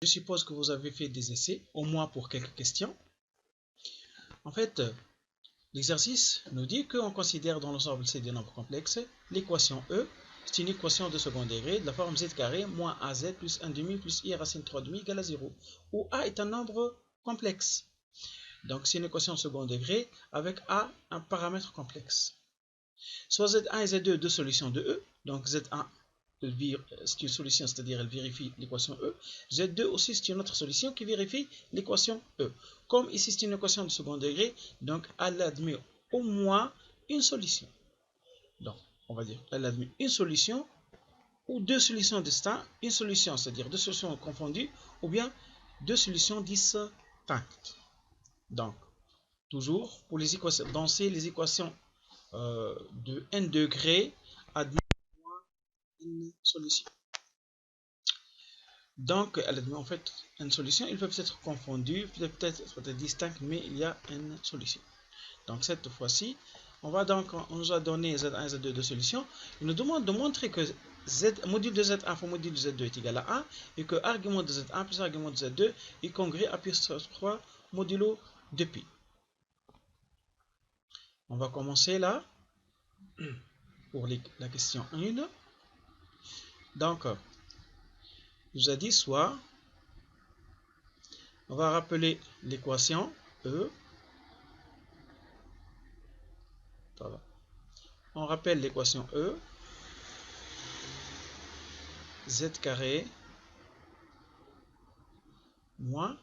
Je suppose que vous avez fait des essais, au moins pour quelques questions. En fait, l'exercice nous dit qu'on considère dans l'ensemble C des nombres complexes l'équation E, c'est une équation de second degré de la forme z carré moins az plus 1 demi plus i racine 3 demi égale à 0, où a est un nombre complexe. Donc c'est une équation de second degré avec a un paramètre complexe. Soit z1 et z2, deux solutions de E, donc z1 c'est une solution, c'est-à-dire elle vérifie l'équation E. Z2 aussi c'est une autre solution qui vérifie l'équation E. Comme ici c'est une équation de second degré, donc elle admet au moins une solution. Donc on va dire elle admet une solution ou deux solutions distinctes, une solution, c'est-à-dire deux solutions confondues, ou bien deux solutions distinctes. Donc toujours pour les équations, dans les équations de n degrés, admet au moins une solution. Donc, elle admet en fait une solution. Ils peuvent être confondus, peut-être distincts, mais il y a une solution. Donc, cette fois-ci, on nous a donné Z1 et Z2 de solutions. Il nous demande de montrer que module de Z1 fois module de Z2 est égal à 1 et que argument de Z1 plus argument de Z2 est congrue à puissance 3 modulo de pi. On va commencer là pour la question 1. Donc, il nous a dit soit, on va rappeler l'équation E. Voilà. On rappelle l'équation E, z carré moins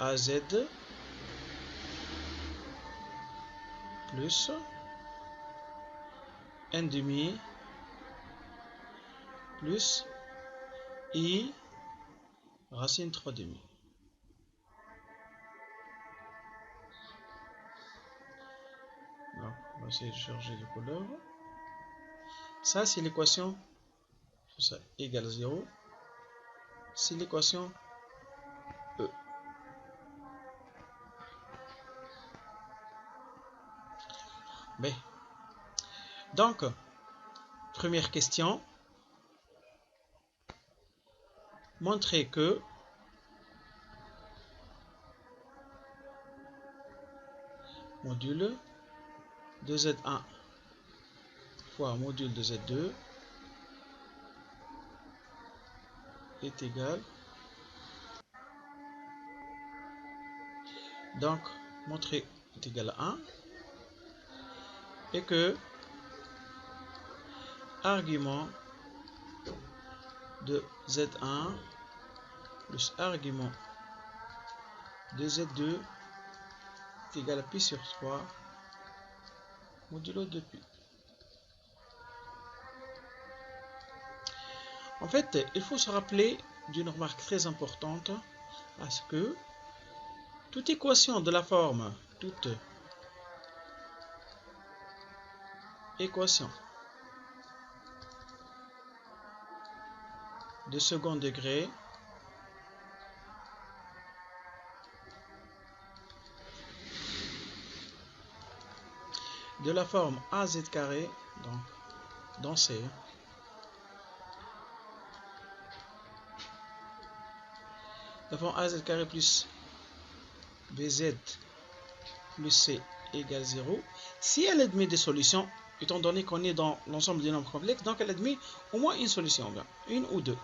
az plus 1 demi plus i racine 3 demi. Donc, on va essayer de changer de couleur. Ça, c'est l'équation égale 0. C'est l'équation E. B. Donc, première question. Montrer que module de Z1 fois module de Z2 est égal. Donc, montrer est égal à 1 et que argument de Z1 plus argument de Z2 est égal à pi sur 3 modulo de pi. En fait, il faut se rappeler d'une remarque très importante, parce que toute équation de la forme, toute équation de second degré de la forme az carré, donc dans C, la forme az carré plus bz plus c égale 0, si elle admet des solutions, étant donné qu'on est dans l'ensemble des nombres complexes, donc elle admet au moins une solution, une ou deux.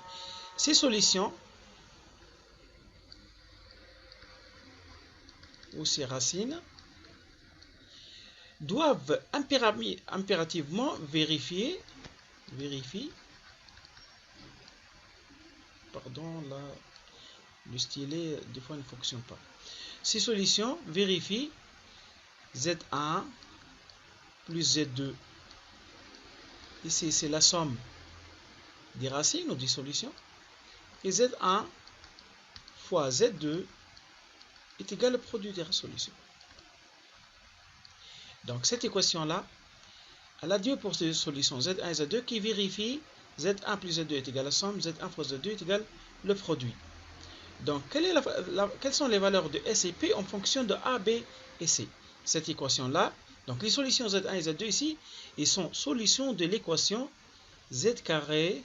Ces solutions, ou ces racines, doivent impérativement vérifier, pardon, là, le stylet, des fois, ne fonctionne pas. Ces solutions vérifient Z1 plus Z2. Ici, c'est la somme des racines ou des solutions. Et Z1 fois Z2 est égal au produit des solutions. Donc, cette équation-là, elle a deux pour ces solutions Z1 et Z2 qui vérifient Z1 plus Z2 est égal à la somme, Z1 fois Z2 est égal le produit. Donc, quelles sont les valeurs de S et P en fonction de A, B et C? Cette équation-là, donc les solutions Z1 et Z2 ici, ils sont solutions de l'équation z carré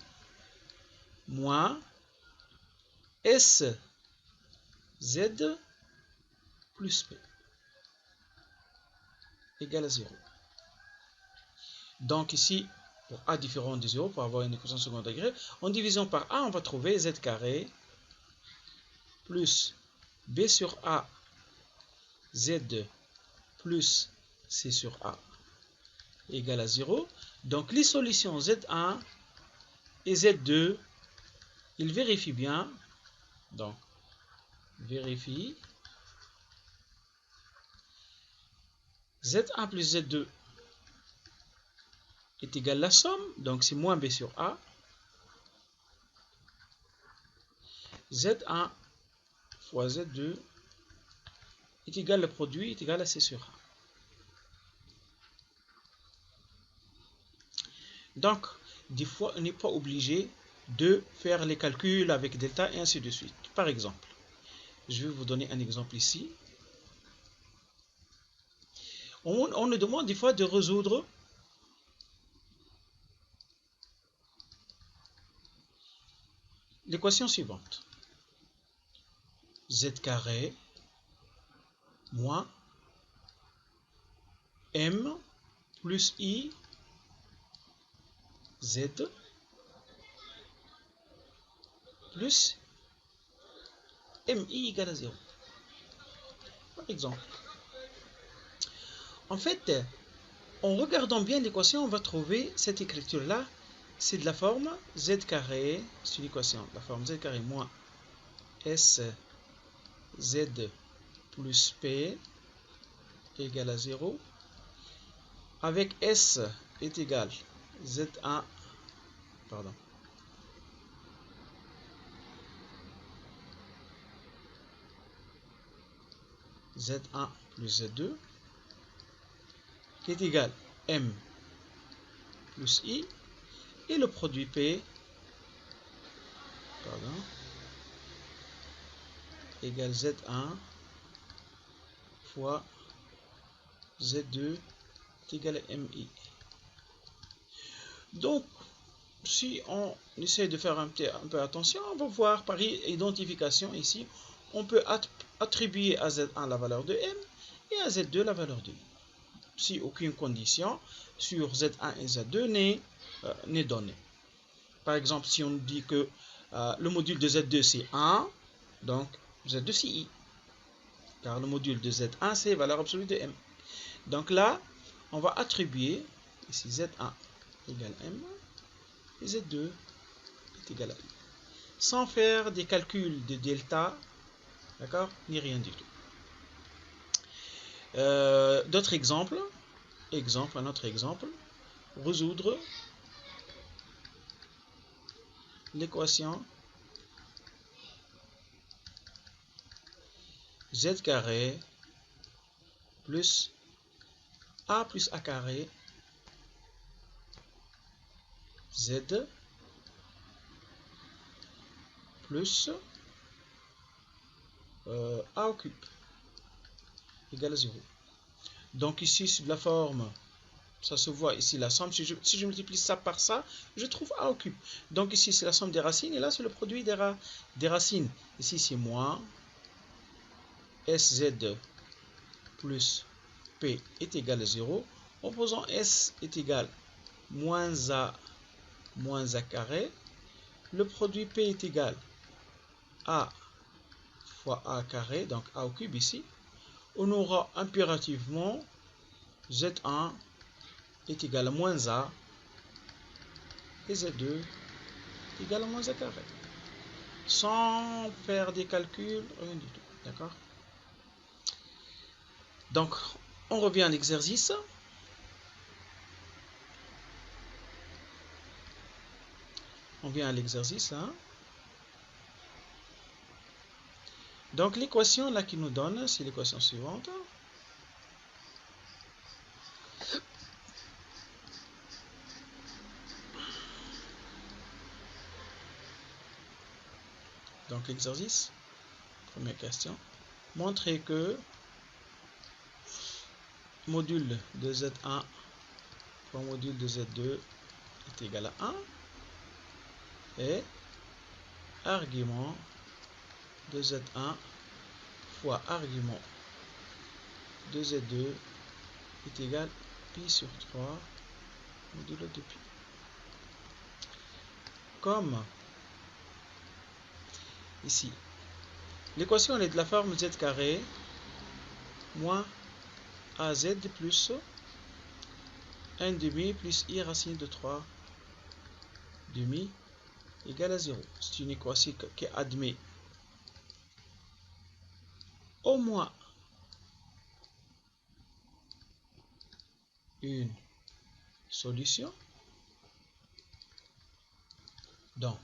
moins s z plus p égale à 0. Donc ici, pour a différent de 0, pour avoir une équation second degré, en divisant par a, on va trouver z carré plus b sur a z plus c sur a égale à 0. Donc les solutions z1 et z2, ils vérifient bien. Donc, vérifie. z1 plus z2 est égal à la somme, donc c'est moins b sur a. z1 fois z2 est égal, le produit est égal à c sur a. Donc, des fois, on n'est pas obligé de faire les calculs avec delta et ainsi de suite. Par exemple, je vais vous donner un exemple ici. On nous demande des fois de résoudre l'équation suivante. Z carré moins m plus i z plus mi égale à 0. Par exemple. En fait, en regardant bien l'équation, on va trouver cette écriture-là. C'est de la forme z carré, c'est une équation de la forme z carré moins s z plus p égale à 0. Avec s est égal z1, pardon, z1 plus z2 qui est égal m plus i et le produit p, pardon, égale z1 fois z2 est égal à mi. Donc, si on essaie de faire un peu attention, on va voir par identification ici, on peut attribuer à z1 la valeur de m et à z2 la valeur de i. Si aucune condition sur z1 et z2 n'est donnée. Par exemple, si on dit que le module de z2 c'est 1, donc z2 c'est i. Car le module de z1 c'est valeur absolue de m. Donc là, on va attribuer ici z1 égale m et z2 est égal à i. Sans faire des calculs de delta, d'accord, ni rien du tout. D'autres exemples. Un autre exemple. Résoudre l'équation z carré plus a carré z plus a au cube égale à 0. Donc ici, c'est de la forme, ça se voit ici la somme. Si je multiplie ça par ça, je trouve a au cube. Donc ici, c'est la somme des racines et là, c'est le produit des racines. Ici, c'est moins sz plus p est égal à 0. En posant s est égal moins a carré. Le produit p est égal a fois a carré, donc a au cube ici. On aura impérativement z1 est égal à moins a et z2 est égal à moins a carré. Sans faire des calculs, rien du tout. D'accord? Donc, on revient à l'exercice. On vient à l'exercice. Hein? Donc, l'équation là qui nous donne, c'est l'équation suivante. Donc, l'exercice, première question. Montrer que module de Z1 fois module de Z2 est égal à 1. et argument de Z1 fois argument de Z2 est égal pi sur 3 modulo de pi. Comme ici, l'équation est de la forme z carré moins az plus 1 demi plus I racine de 3 demi égale à 0. C'est une équation qui admet au moins une solution. Donc,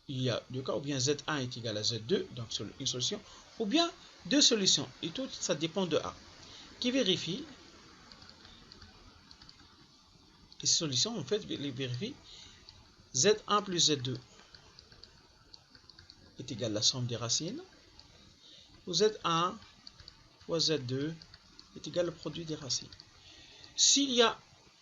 il y a deux cas, ou bien Z1 est égal à Z2, donc une solution, ou bien deux solutions, et tout ça dépend de A, qui vérifie, et ces solutions, en fait, vérifient Z1 plus Z2 est égal à la somme des racines, ou Z1 fois Z2 est égal au produit des racines. S'il y a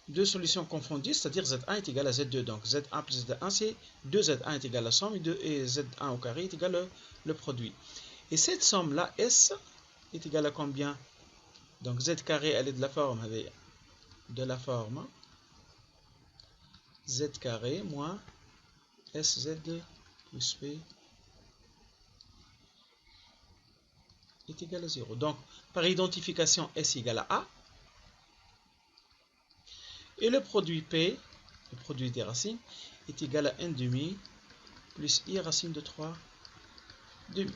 deux solutions confondues, c'est-à-dire Z1 est égal à Z2, donc Z1 plus Z1, c'est 2Z1 est égal à la somme, et Z1 au carré est égal à le produit. Et cette somme-là, S, est égale à combien? Donc Z carré, elle est de la forme, Z carré moins SZ plus P est égal à 0. Donc, par identification, S égale à A. Et le produit P, le produit des racines, est égal à 1 demi plus I racine de 3 demi.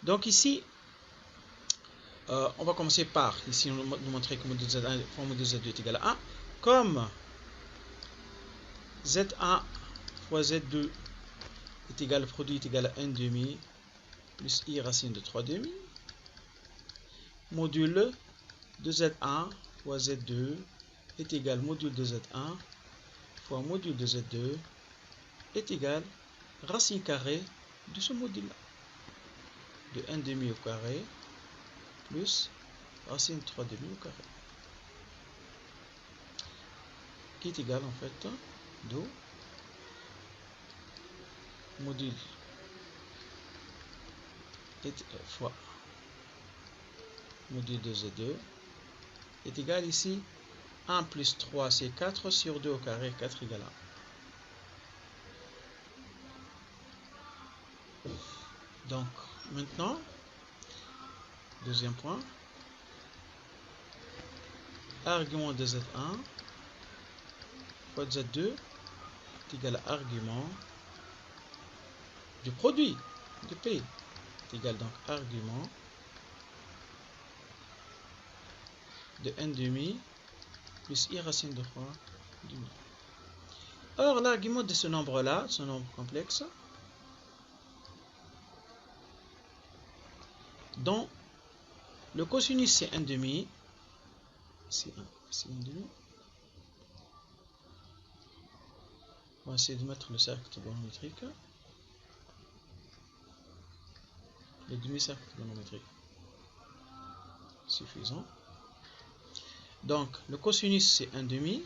Donc ici, on va commencer par, ici, nous montrer que module Z1, formule de Z2 est égal à 1. Comme Z1 fois Z2 est égal, le produit est égal à 1 demi plus I racine de 3 demi, module de Z1 fois Z2 est égal module de Z1 fois module de Z2 est égal racine carrée de ce module-là, de 1 demi au carré plus racine de 3 demi au carré, qui est égal en fait de module fois module de Z2 est égal ici 1 plus 3 c'est 4 sur 2 au carré, 4 égale à 1. Donc maintenant, deuxième point, argument de Z1 fois Z2 est égal à argument du produit de P est égal donc argument de 1 demi plus I racine de 3 demi. Or, l'argument de ce nombre-là, ce nombre complexe, dont le cosinus c'est 1 demi, c'est 1 demi. On va essayer de mettre le cercle trigonométrique, le demi-cercle trigonométrique suffisant. Donc, le cosinus c'est 1 demi.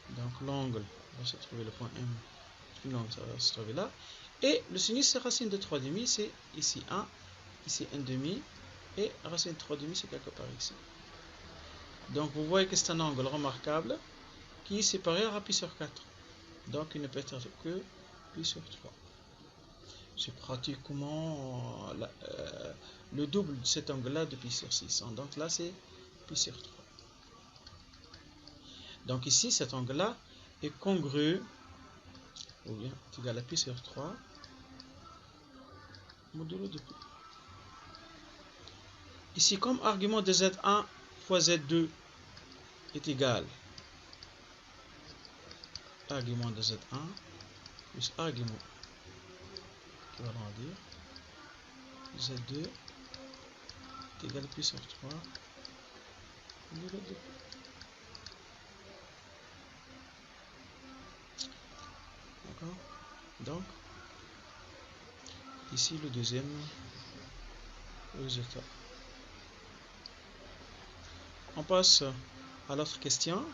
Donc, l'angle va se trouver le point M. L'angle ça va se trouver là. Et le sinus c'est racine de 3 demi, c'est ici 1, ici 1 demi. Et racine de 3 demi, c'est quelque part ici. Donc, vous voyez que c'est un angle remarquable qui est supérieur à pi sur 4. Donc, il ne peut être que pi sur 3. C'est pratiquement le double de cet angle-là de pi sur 6. Donc là, c'est pi sur 3. Donc ici, cet angle-là est congru, ou bien est égal à pi sur 3 modulo de pi. Ici, comme argument de Z1 fois Z2 est égal à argument de Z1 plus argument qui va grandir Z2 est égal à pi sur 3 modulo de pi. D'accord? Donc, ici le deuxième résultat. On passe à l'autre question.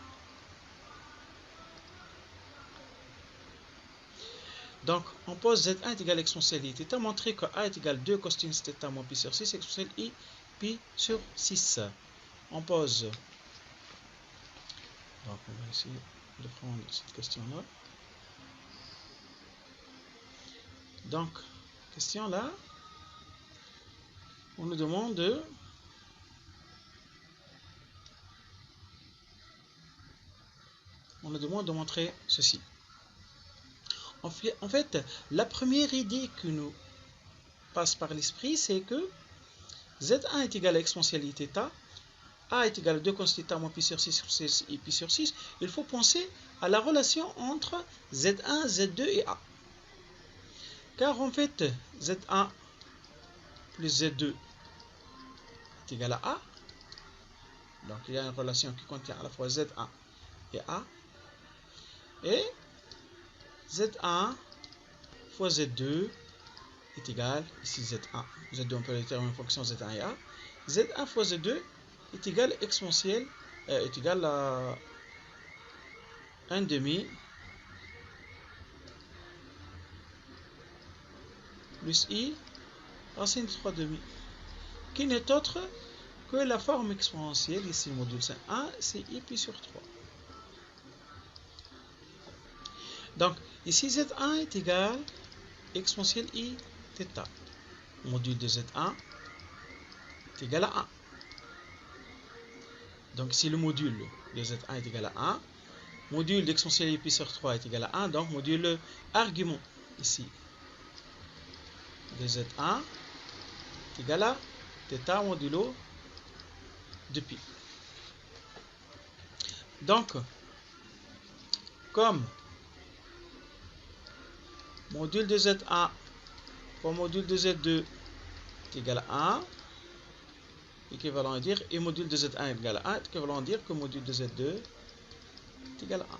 Donc, on pose Z1 est égal à exponentielle I θ, montrer que A est égal à 2 cosinus θ moins pi sur 6, exponentielle I pi sur 6. On pose. Donc, on va essayer de prendre cette question-là. Donc, question là, on nous demande de montrer ceci. En fait, la première idée qui nous passe par l'esprit, c'est que Z1 est égal à exponentielle I θ, A est égal à 2 cosinus θ moins pi sur 6 et pi sur 6. Il faut penser à la relation entre Z1, Z2 et A. Car en fait, Z1 plus Z2 est égal à A. Donc il y a une relation qui contient à la fois Z1 et A. Et Z1 fois Z2 est égal, ici Z1, Z2 on peut déterminer en fonction Z1 et A. Z1 fois Z2 est égal à exponentielle, est égal à 1 demi plus I racine de 3 demi, qui n'est autre que la forme exponentielle, ici le module 1, c'est I pi sur 3. Donc, ici Z1 est égal à exponentielle I θ. Module de Z1 est égal à 1. Donc, si le module de Z1 est égal à 1, module d'exponentielle I pi sur 3 est égal à 1, donc module argument ici de Z1 est égal à θ modulo de pi. Donc, comme module de Z1 fois module de Z2 est égal à 1, équivalent à dire, et module de Z1 est égal à 1, équivalent à dire que module de Z2 est égal à 1.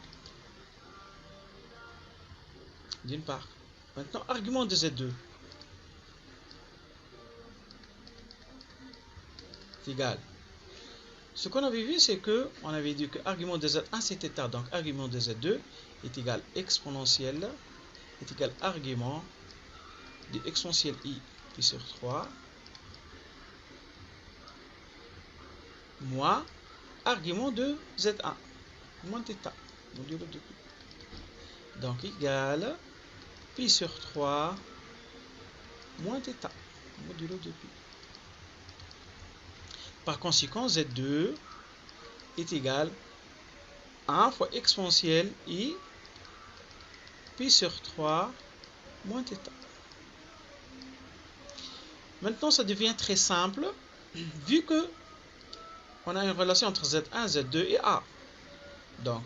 D'une part. Maintenant, argument de Z2 est égal. Ce qu'on avait vu, c'est que on avait dit que argument de Z1 c'est θ, donc argument de Z2 est égal exponentielle, est égal argument de exponentielle I pi sur 3 moins argument de Z1 moins θ modulo de pi. Donc égal pi sur 3 moins θ modulo de pi. Par conséquent, Z2 est égal à 1 fois exponentielle I pi sur 3 moins θ. Maintenant, ça devient très simple, vu que on a une relation entre Z1, Z2 et A. Donc,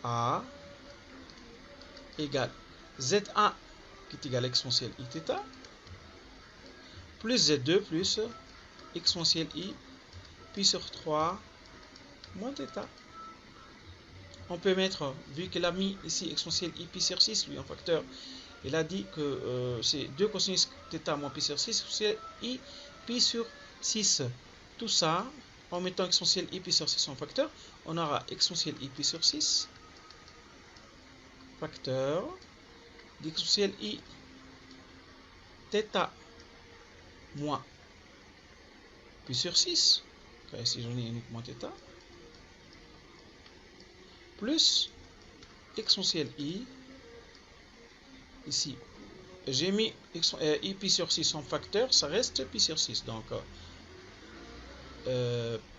A égale Z1 qui est égal à exponentielle I θ, plus Z2 plus exponentielle I pi sur 3 moins θ. On peut mettre, vu qu'il a mis ici exponentielle I pi sur 6, lui en facteur, il a dit que c'est 2 cosinus θ moins pi sur 6, c'est I pi sur 6. Tout ça, en mettant exponentielle I pi sur 6 en facteur, on aura exponentielle I pi sur 6, facteur, d'exponentielle I θ moins pi sur 6, car ici j'en ai uniquement θ, plus exponentielle I, ici, j'ai mis I pi sur 6 en facteur, ça reste pi sur 6, donc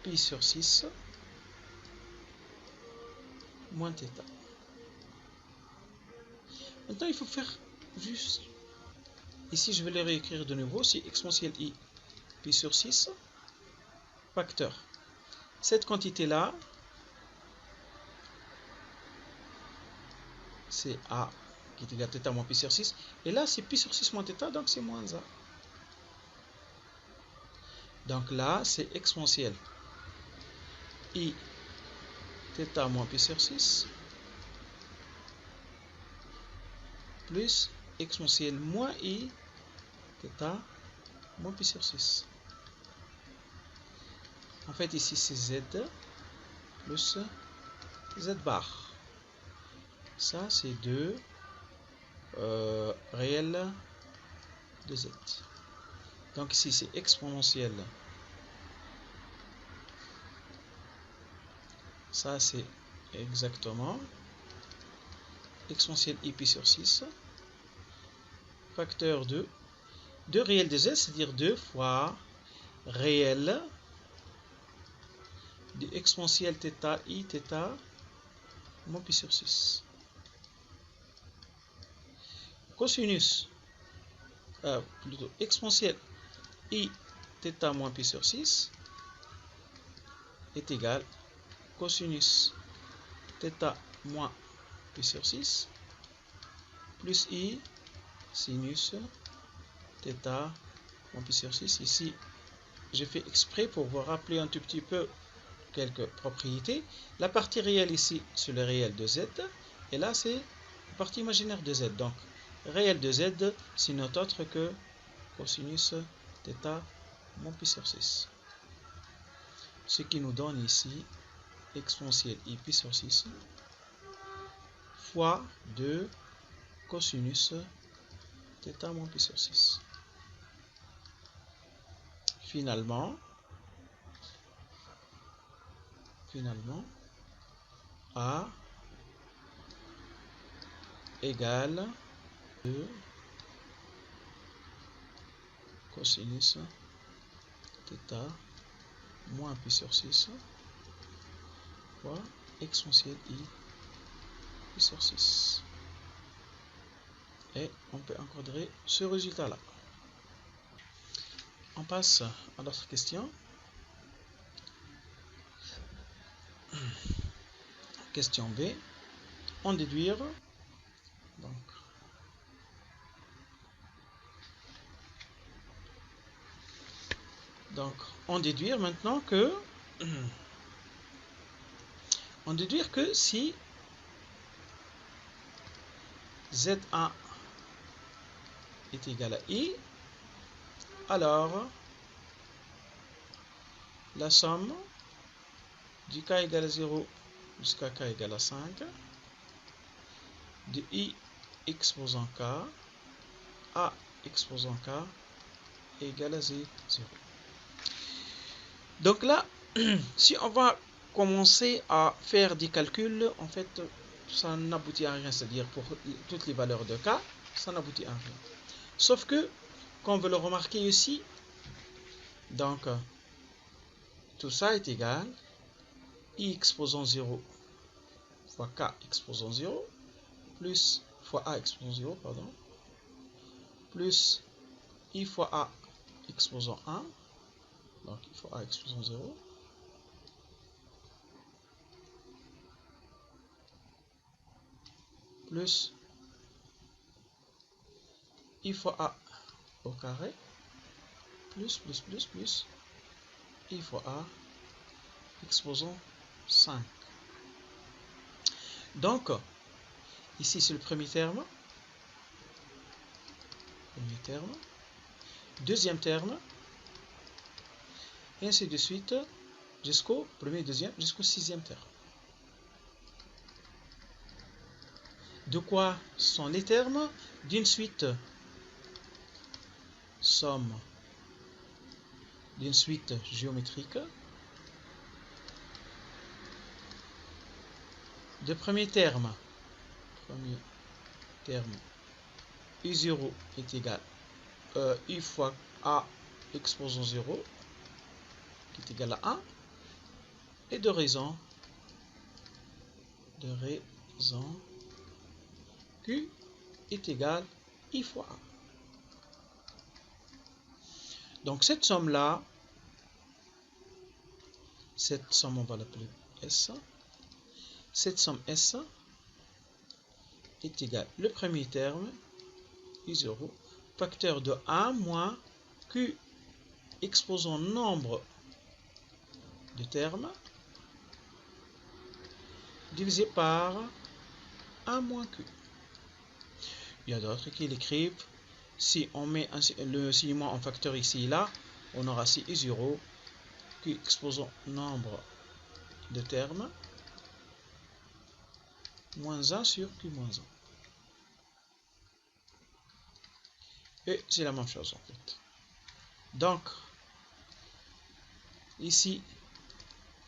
pi sur 6 moins θ. Maintenant, il faut faire juste, ici je vais le réécrire de nouveau, c'est exponentielle I pi sur 6, facteur. Cette quantité-là, c'est A qui est égal à θ moins pi sur 6, et là c'est pi sur 6 moins θ, donc c'est moins A. Donc là, c'est exponentielle I θ moins pi sur 6 plus exponentielle moins I θ moins pi sur 6. En fait, ici c'est Z plus Z bar. Ça, c'est 2 réel de z. Donc ici c'est exponentielle. Ça c'est exactement exponentielle i pi sur 6 facteur de 2 réel de z, c'est-à-dire 2 fois réel de exponentielle θ i θ moins pi sur 6. Cosinus, plutôt exponentielle i θ moins pi sur 6 est égal cosinus θ moins pi sur 6 plus i sinus θ moins pi sur 6. Ici, j'ai fait exprès pour vous rappeler un tout petit peu quelques propriétés. La partie réelle ici, c'est le réel de z, et là, c'est la partie imaginaire de z. Donc, réel de z, c'est not autre que cosinus θ moins pi sur 6. Ce qui nous donne ici exponentielle i pi sur 6 fois 2 cosinus θ moins pi sur 6. Finalement, A égale 2 cosinus θ moins pi sur 6 fois exponentielle i pi sur 6. Et on peut encoder ce résultat-là. On passe à l'autre question. Question B. En déduire. Donc, en déduire maintenant que si Z1 est égal à I, alors la somme du k égale à 0 jusqu'à k égale à 5 de I exposant k A exposant k est égal à 0. Donc là, si on va commencer à faire des calculs, en fait, ça n'aboutit à rien. C'est-à-dire pour toutes les valeurs de k, ça n'aboutit à rien. Sauf que, comme vous le remarquez ici, donc, tout ça est égal I exposant 0 fois k exposant 0 plus fois A exposant 0, pardon, plus I fois A exposant 1, donc I fois A exposant 0, plus I fois A au carré, plus I fois A exposant 5. Donc, ici c'est le premier terme. Deuxième terme, et ainsi de suite jusqu'au premier, deuxième, jusqu'au sixième terme. De quoi sont les termes? D'une suite somme d'une suite géométrique de premier terme I0 est égal I fois A exposant 0 qui est égal à 1 et de raison Q est égal I fois A. Donc cette somme là, on va l'appeler S. Cette somme S est égale le premier terme I0 facteur de 1 moins Q exposant nombre de termes divisé par 1 moins Q. Il y a d'autres qui l'écrivent. Si on met le signement en facteur ici et là, on aura ici I0 Q exposant nombre de termes moins 1 sur Q moins 1. Et c'est la même chose en fait. Donc, ici,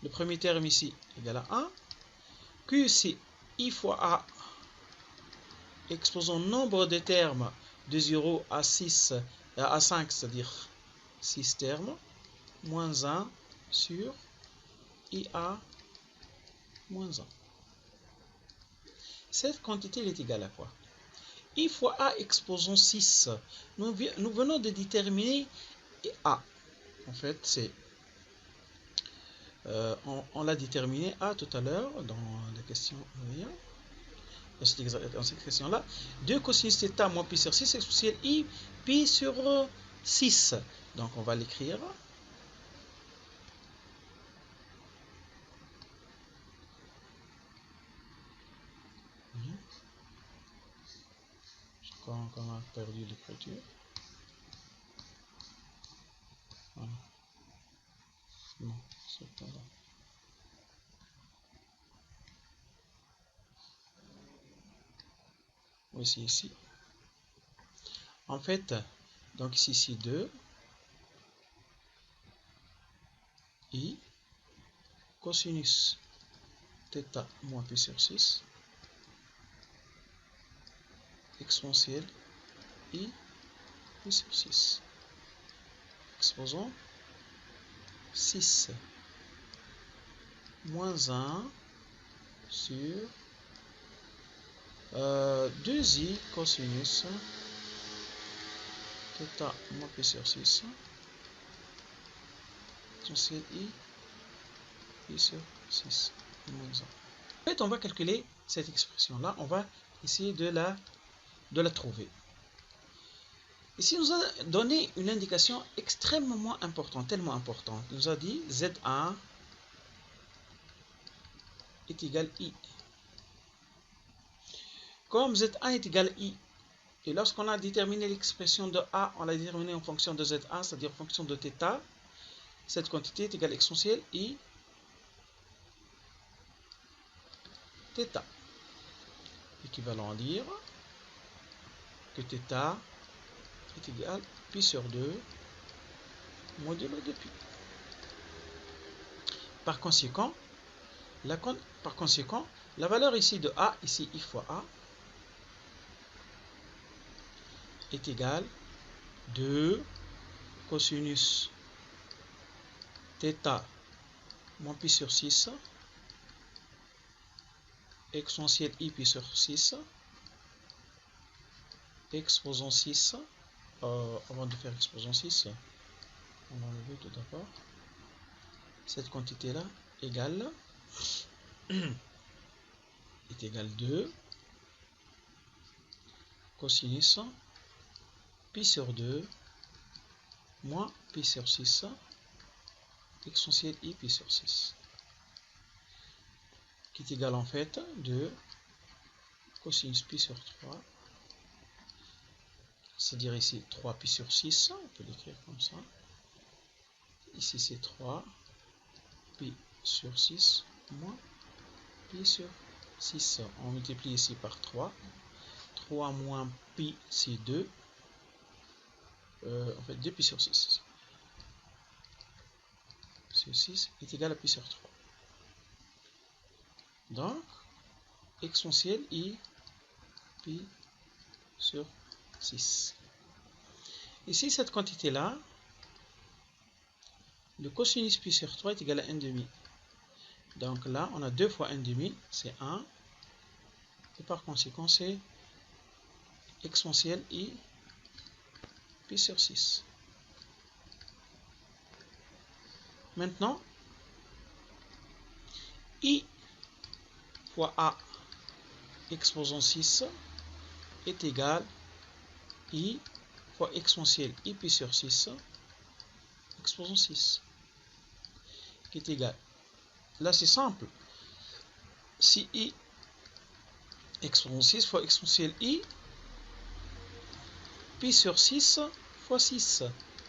le premier terme ici égal à 1. Q, c'est I fois A, exposant nombre de termes de 0 à 6, à 5, c'est-à-dire 6 termes, moins 1 sur IA moins 1. Cette quantité est égale à quoi? I fois A exposant 6. Nous venons de déterminer A. En fait, c'est on l'a déterminé A tout à l'heure dans la question dans cette question-là. 2 cosinus θ moins pi sur 6 exponentielle I pi sur 6. Donc on va l'écrire. Je crois qu'on a perdu l'écriture. Voilà. Non, c'est pas là. Oui, c'est ici. En fait, donc ici 2 I cosinus θ moins pi sur 6 exponentielle I pi sur 6. Exposons 6 moins 1 sur 2i cosinus θ moins pi sur 6 exponentielle I pi sur 6 moins 1. En fait, on va calculer cette expression-là. On va essayer de la trouver. Ici, il nous a donné une indication extrêmement importante, tellement importante. Il nous a dit Z1 est égal I. Comme Z1 est égal I, et lorsqu'on a déterminé l'expression de A, on l'a déterminé en fonction de Z1, c'est-à-dire en fonction de θ, cette quantité est égale à exponentielle I θ. Équivalent à dire que θ est égal à pi sur 2 modulo de pi. Par conséquent, la valeur ici de A, ici I fois A, est égale à 2 cosinus θ moins pi sur 6 exponentielle I pi sur 6 exposant 6. Avant de faire exposant 6, on va enlever tout d'abord cette quantité là égale est égal 2 cosinus pi sur 2 moins pi sur 6 exponentielle I pi sur 6 qui est égal en fait 2 cosinus pi sur 3, c'est-à-dire ici 3 pi sur 6, on peut l'écrire comme ça. Ici c'est 3 pi sur 6 moins pi sur 6. On multiplie ici par 3. 3 moins pi c'est 2. En fait 2 pi sur 6. Sur 6 est égal à pi sur 3. Donc, exponentielle I pi sur 6. Ici, cette quantité-là, le cosinus pi sur 3 est égal à 1 demi. Donc là, on a 2 fois 1 demi, c'est 1. Et par conséquent, c'est exponentielle I pi sur 6. Maintenant, I fois A exposant 6 est égal à I fois exponentielle I pi sur 6 exposant 6 qui est égal. Là, c'est simple. Si I exposant 6 fois exponentielle I pi sur 6 fois 6.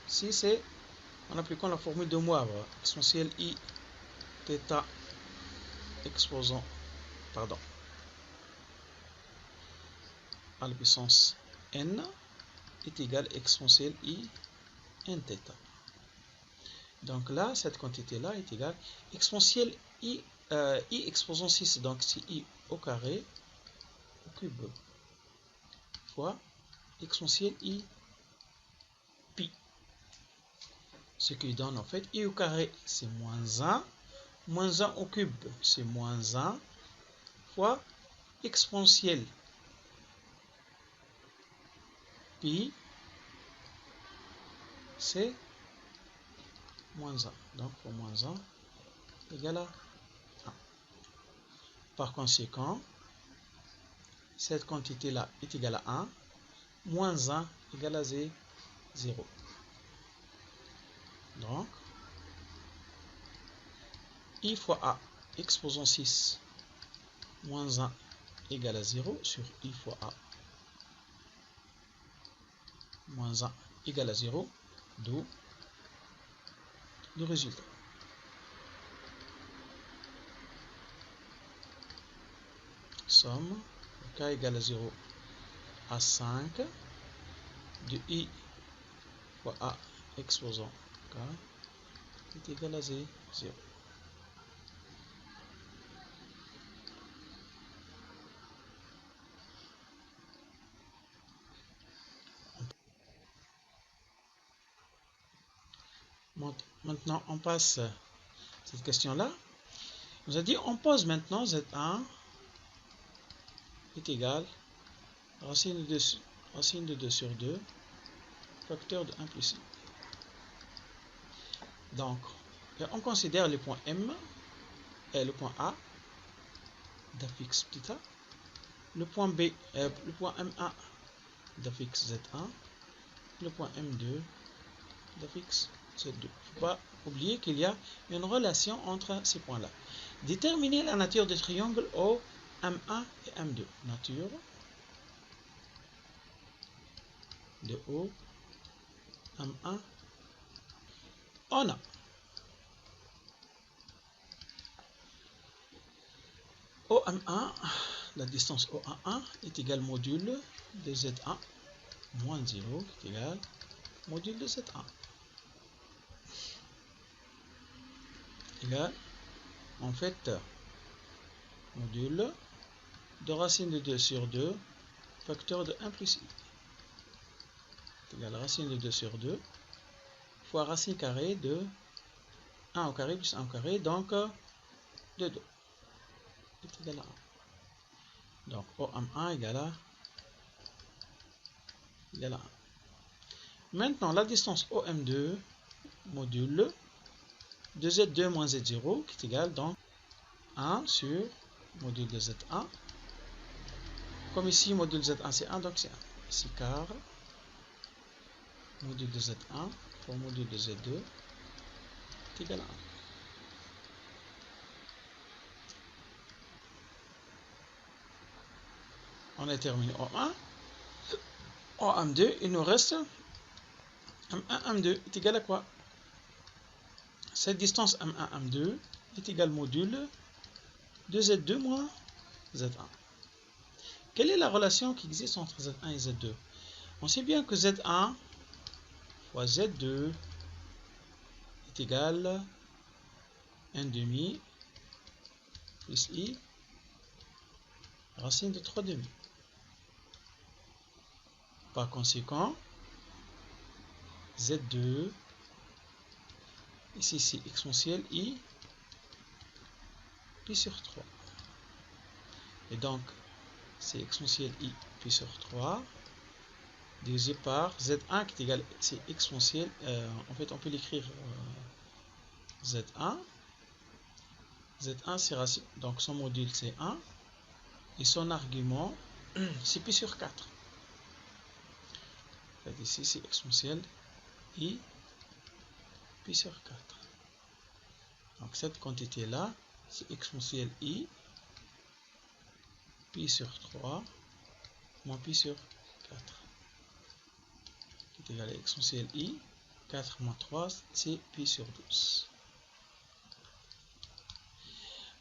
6 c'est en appliquant la formule de Moivre. Exponentielle I θ exposant à la puissance n est égal à exponentielle I n θ. Donc là, cette quantité-là est égale à exponentielle I exposant 6, donc c'est I au carré au cube fois exponentielle I pi. Ce qui donne en fait I au carré, c'est moins 1. Moins 1 au cube, c'est moins 1 fois exponentielle pi, c'est moins 1. Donc, pour moins 1 égale à 1. Par conséquent, cette quantité-là est égale à 1. Moins 1 égale à 0. Donc, I fois A exposant 6 moins 1 égale à 0 sur I fois A moins 1 égale à 0, d'où le résultat. Somme K égale à 0 à 5 de I fois A exposant K est égal à 0. Maintenant, on passe cette question-là. On nous a dit, on pose maintenant Z1 est égal à racine de 2 sur 2, facteur de 1 plus I. Donc, on considère le point M et le point A d'affixe θ, le point B, le point M1 d'affixe Z1, le point M2 d'affixe Z2. Il ne faut pas oublier qu'il y a une relation entre ces points-là. Déterminer la nature des triangles O M1 et M2. Nature de O M1. On a OM1, la distance OA1 est égale module de Z1 moins 0 est égal module de Z1. Égal, en fait, module de racine de 2 sur 2, facteur de 1 plus I. Est égal à racine de 2 sur 2 fois racine carrée de 1 au carré plus 1 au carré, donc de 2 est égal à 1. Donc OM1 égale à 1. Maintenant, la distance OM2 module de Z2 moins Z0 qui est égal donc 1 sur module de Z1. Comme ici, module Z1 c'est 1, donc c'est 1. Ici, car module de Z1 fois module de Z2 est égal à 1. On a terminé O1. OM2, il nous reste M1, M2 est égal à quoi? Cette distance M1, M2 est égale module de Z2 moins Z1. Quelle est la relation qui existe entre Z1 et Z2? On sait bien que Z1 fois Z2 est égal à 1 demi plus I racine de 3 demi. Par conséquent, Z2, ici c'est exponentielle I pi sur 3. Et donc, c'est exponentielle I pi sur 3 divisé par Z1 qui est égal, c'est exponentielle, en fait on peut l'écrire Z1. Z1 c'est racine, donc son module c'est 1 et son argument c'est pi sur 4. Ici c'est exponentielle I pi sur 4. Donc cette quantité là c'est exponentielle I pi sur 3 moins pi sur 4 qui est égal à exponentielle I 4 moins 3 c'est pi sur 12.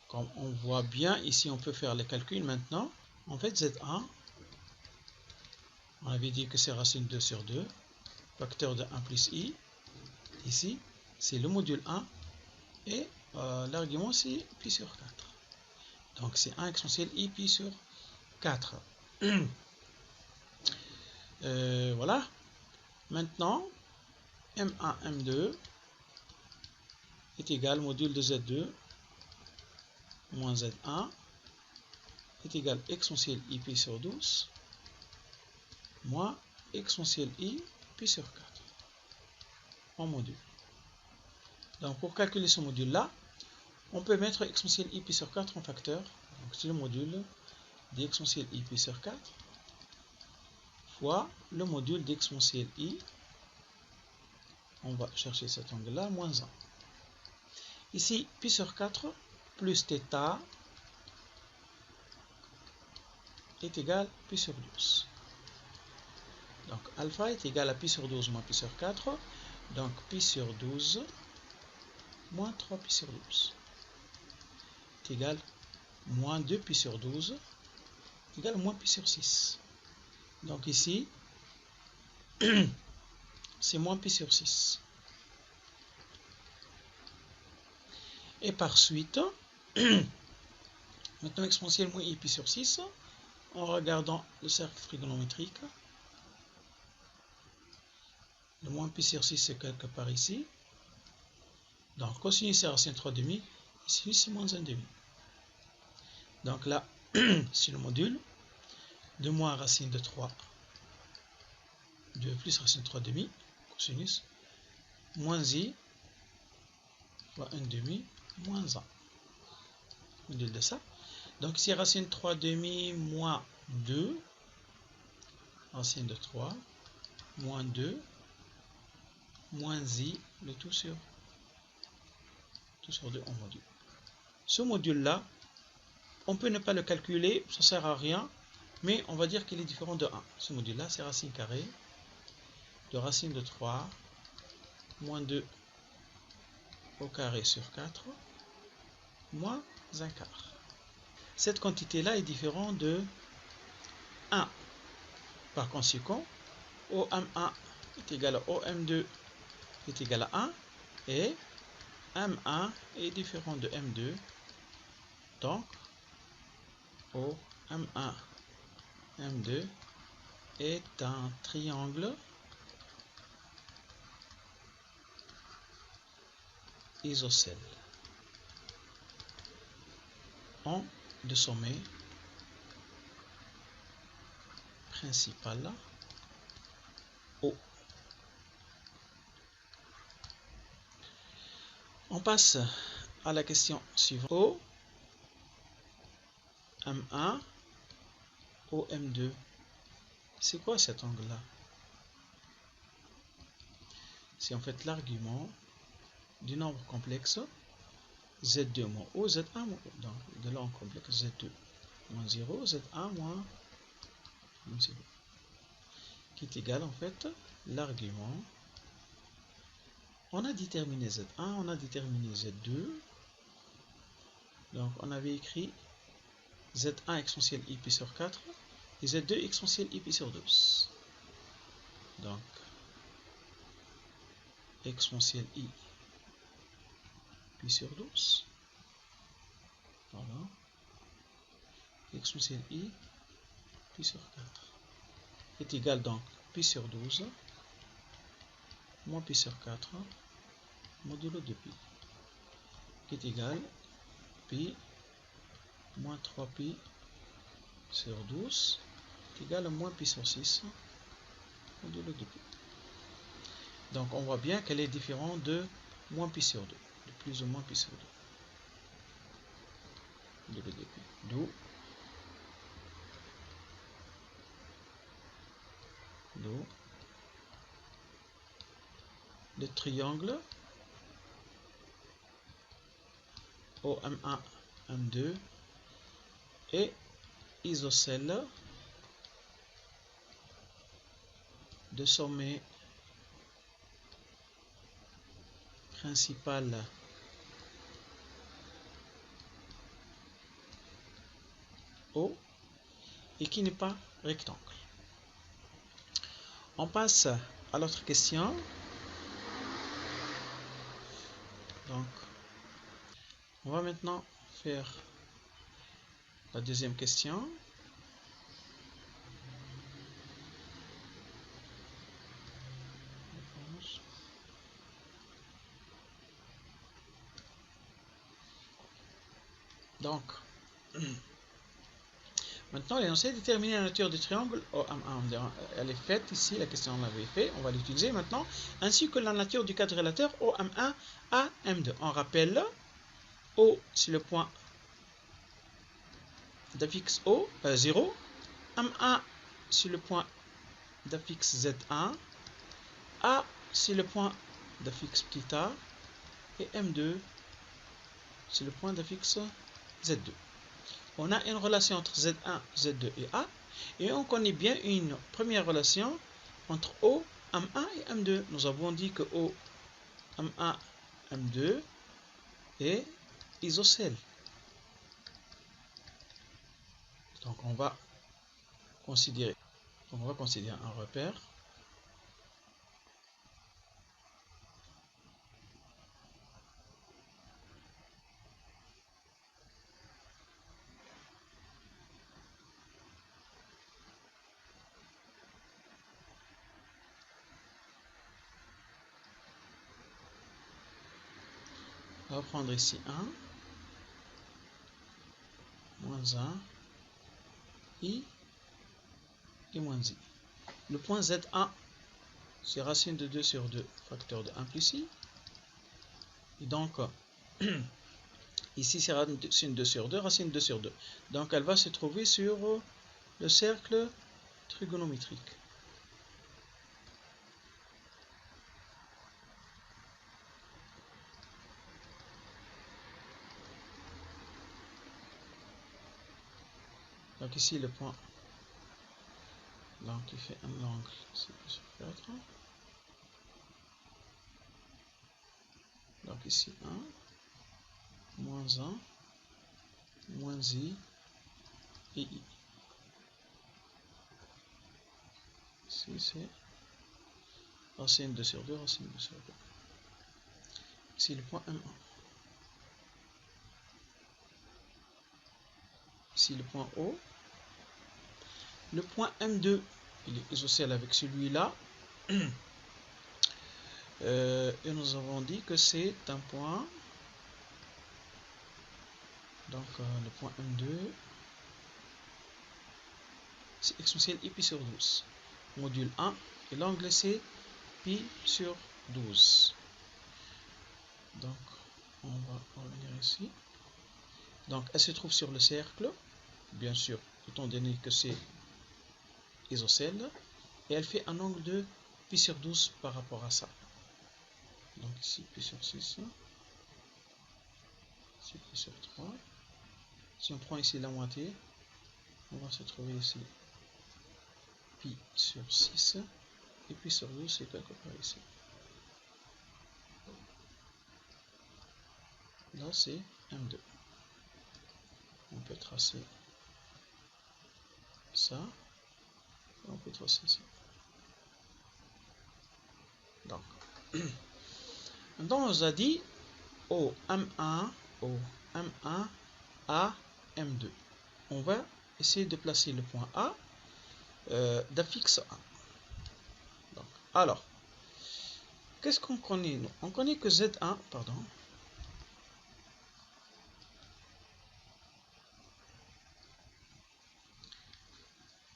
Comme on voit bien ici, on peut faire les calculs maintenant. En fait Z1 On avait dit que c'est racine 2 sur 2, facteur de 1 plus i. Ici, c'est le module 1 et l'argument c'est pi sur 4. Donc c'est 1 exponentielle i pi sur 4. Voilà. Maintenant, M1, M2 est égal module de Z2 moins Z1 est égal exponentielle i pi sur 12 moins exponentielle i pi sur 4 en module. Donc pour calculer ce module-là, on peut mettre exponentielle i pi sur 4 en facteur. Donc c'est le module d'exponentielle i pi sur 4 fois le module d'exponentielle i. On va chercher cet angle-là, moins 1. Ici, pi sur 4 plus θ est égal à pi sur 12. Donc alpha est égal à pi sur 12 moins pi sur 4. Donc pi sur 12 moins 3 pi sur 12 est égal à moins 2 pi sur 12 est égal à moins pi sur 6. Donc ici, c'est moins pi sur 6. Et par suite, maintenant exponentielle moins i pi sur 6, en regardant le cercle trigonométrique, le moins pi sur 6 c'est quelque part ici. Donc cosinus c'est racine 3 demi, et sinus c'est moins 1 demi. Donc là, c'est le module de moins racine de 3, 2 plus racine 3 demi, cosinus, moins i fois 1 demi, moins 1. Module de ça. Donc ici racine 3 demi moins 2, racine de 3, moins 2, moins i, le tout sur 2 en module. Ce module-là, on peut ne pas le calculer, ça ne sert à rien, mais on va dire qu'il est différent de 1. Ce module-là, c'est racine carrée de racine de 3 moins 2 au carré sur 4 moins 1 quart. Cette quantité-là est différente de 1. Par conséquent, OM1 est égal à OM2 est égal à 1 et M1 est différent de M2. Donc, OM1, M2 est un triangle isocèle en de sommet principal O. On passe à la question suivante. O, M1, OM2. C'est quoi cet angle-là? C'est en fait l'argument du nombre complexe Z2 moins O, Z1 moins O. Donc de l'angle complexe Z2 moins 0, Z1 moins 0. Qui est égal en fait l'argument. On a déterminé Z1, on a déterminé Z2. Donc on avait écrit Z1 exponentielle i pi sur 4 et Z2 exponentielle i pi sur 12. Donc exponentielle i pi sur 12. Voilà. Exponentielle i pi sur 4 est égal donc pi sur 12 moins pi sur 4 modulo de pi qui est égal pi moins 3 pi sur 12 est égal à moins pi sur 6 modulo de pi. Donc on voit bien qu'elle est différente de moins pi sur 2, de plus ou moins pi sur 2 modulo de pi. D'où le triangle OM1, M2 est isocèle de sommet principal O et qui n'est pas rectangle. On passe à l'autre question. Donc, on va maintenant faire la deuxième question. Donc, maintenant, l'énoncé déterminer la nature du triangle OM1. Elle est faite ici, la question on l'avait fait, on va l'utiliser maintenant, ainsi que la nature du quadrilatère OM1 AM2. On rappelle, O c'est le point d'affixe O, 0, M1 c'est le point d'affixe Z1, A c'est le point d'affixe petit a, et M2 c'est le point d'affixe Z2. On a une relation entre Z1, Z2 et A, et on connaît bien une première relation entre O, M1 et M2. Nous avons dit que O, M1, M2 est isocèle. Donc on va considérer un repère. On va prendre ici 1, moins 1, I et moins I. Le point Z1, c'est racine de 2 sur 2, facteur de 1 plus I. Et donc, ici, c'est racine 2 sur 2, racine 2 sur 2. Donc, elle va se trouver sur le cercle trigonométrique. Donc, ici, le point, donc, il fait un angle, c'est sur 4. Donc, ici, 1, moins 1, moins I et I. Ici, c'est racine 2 sur 2, racine 2 sur 2. Ici, le point M1. Ici, le point O. Le point M2, il est isocèle avec celui-là. Et nous avons dit que c'est un point. Donc, le point M2, c'est exponentielle I pi sur 12. Module 1, et l'angle c'est pi sur 12. Donc, on va revenir ici. Donc, elle se trouve sur le cercle, bien sûr, étant donné que c'est isocèle, et elle fait un angle de pi sur 12 par rapport à ça. Donc, ici, pi sur 6, ici, pi sur 3. Si on prend ici la moitié, on va se trouver ici pi sur 6, et pi sur 12, c'est quelque part ici. Là, c'est M2. On peut tracer ça, et on peut tracer ça. Donc, on nous a dit O M1, O M1, A M2. On va essayer de placer le point A d'affixe 1. Donc, alors, qu'est-ce qu'on connaît nous? On connaît que Z1, pardon.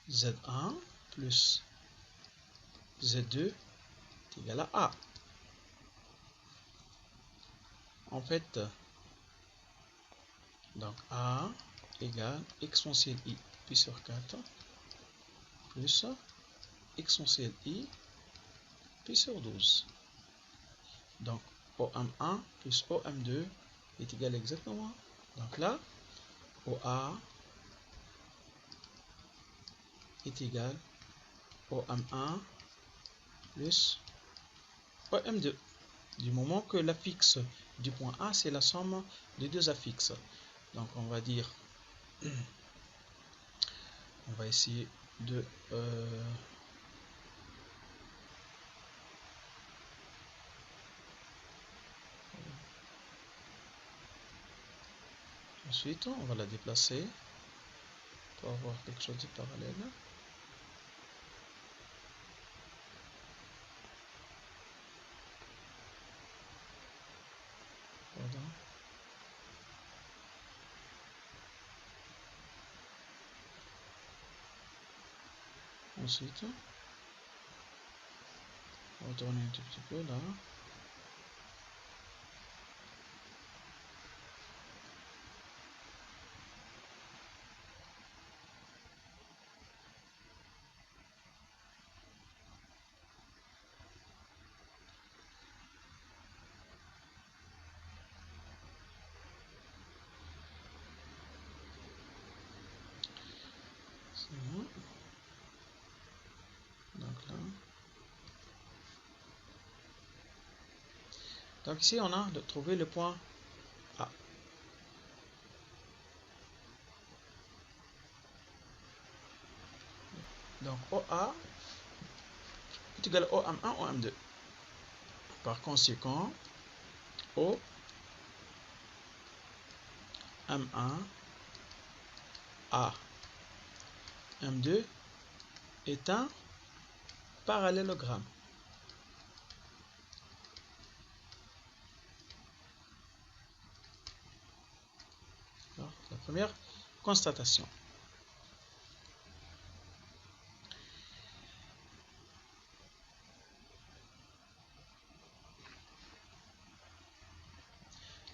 Z1 plus Z2 est égal à A. En fait, donc A égale exponentielle I pi sur 4 plus exponentielle I pi sur 12. Donc, OM1 plus OM2 est égal exactement. Donc là, OA est égal OM1 plus OM2. Du moment que l'affixe du point A, c'est la somme des deux affixes. Donc on va dire, on va essayer de Ensuite, on va la déplacer pour avoir quelque chose de parallèle. Voilà. Ensuite, on va tourner un tout petit peu là. C'est bon. Donc là. Donc ici, on a trouvé le point A. Donc OA est égal à OM1, OM2. Par conséquent, O M1 A M2 est un parallélogramme. Alors, la première constatation.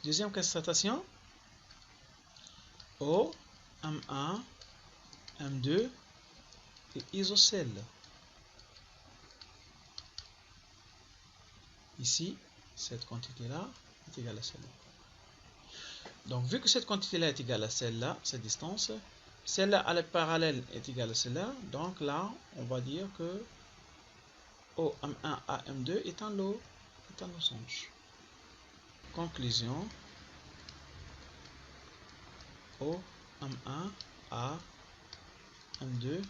Deuxième constatation, O M1 M2 est isocèle. Ici, cette quantité-là est égale à celle-là. Donc, vu que cette quantité-là est égale à celle-là, cette distance, celle-là à la parallèle est égale à celle-là, donc là, on va dire que OM1 AM2 est un losange. Conclusion, OM1 AM2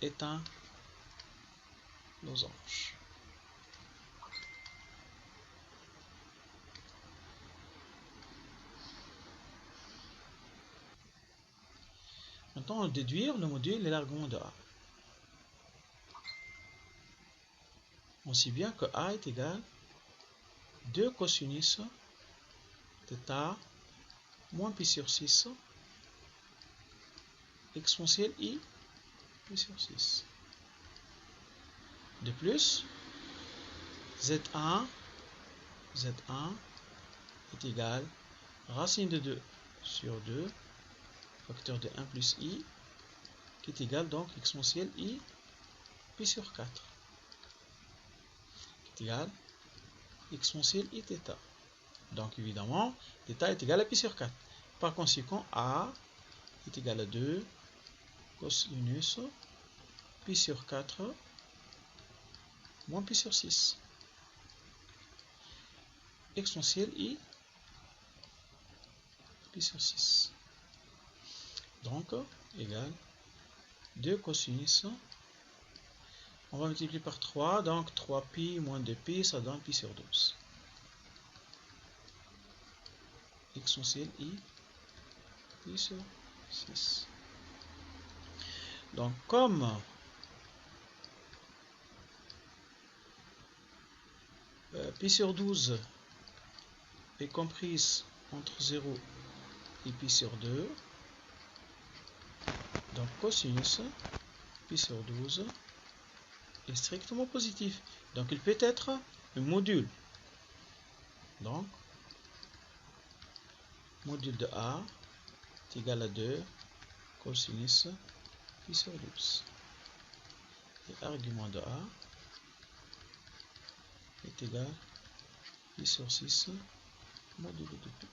est un losange. Maintenant, on va déduire le module et l'argument de A. On sait bien que A est égal à 2 cosinus θ moins pi sur 6 exponentielle I pi sur 6. De plus, Z1 est égal à racine de 2 sur 2 facteur de 1 plus I qui est égal donc exponentielle I pi sur 4 qui est égal exponentielle I θ. Donc évidemment, θ est égal à pi sur 4. Par conséquent, A est égal à 2 cosinus pi sur 4 moins pi sur 6 exponentielle I pi sur 6. Donc, égal 2 cosinus. On va multiplier par 3, donc 3pi moins 2pi, ça donne pi sur 12. Exponentielle I pi sur 6. Donc, comme pi sur 12 est comprise entre 0 et pi sur 2, donc cosinus pi sur 12 est strictement positif. Donc il peut être un module. Donc, module de A est égal à 2 cosinus pi sur 12. Et argument de A est égal à pi sur 6 modulo de 2.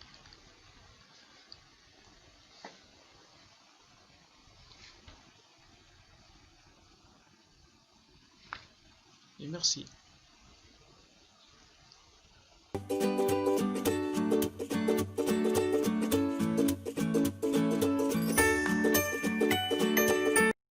Et merci.